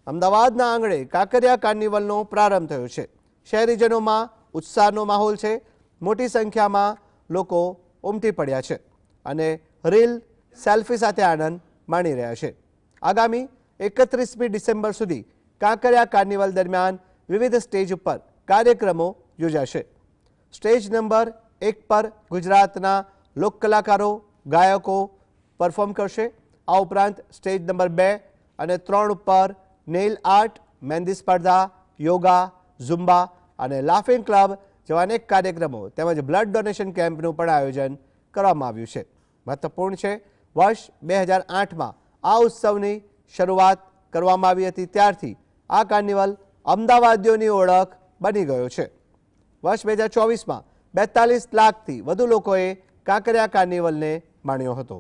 અમદાવાદના આંગણે કાંકરિયા કાર્નિવલનો પ્રારંભ થયો છે। શહેરીજનોમાં ઉત્સાહનો માહોલ છે। મોટી સંખ્યામાં લોકો ઉમટી પડ્યા છે અને રીલ સેલ્ફી સાથે આનંદ માણી રહ્યા છે। આગામી 31મી ડિસેમ્બર સુધી કાંકરિયા કાર્નિવલ દરમિયાન વિવિધ સ્ટેજ ઉપર કાર્યક્રમો યોજાશે। સ્ટેજ નંબર 1 પર ગુજરાતના લોક કલાકારો ગાયકો પરફોર્મ કરશે। આ ઉપરાંત સ્ટેજ નંબર 2 અને 3 ઉપર નેઇલ આર્ટ, મહેંદી સ્પર્ધા, યોગા, ઝુમ્બા અને લાફિંગ ક્લબ જેવા અનેક કાર્યક્રમો તેમજ બ્લડ ડોનેશન કેમ્પનું પણ આયોજન કરવામાં આવ્યું છે। મહત્વપૂર્ણ છે, વર્ષ 2008માં આ ઉત્સવની શરૂઆત કરવામાં આવી હતી, ત્યારથી આ કાર્નિવલ અમદાવાદીઓની ઓળખ બની ગયો છે। વર્ષ 2024માં 42 લાખથી વધુ લોકોએ કાંકરિયા કાર્નિવલને માણ્યો હતો।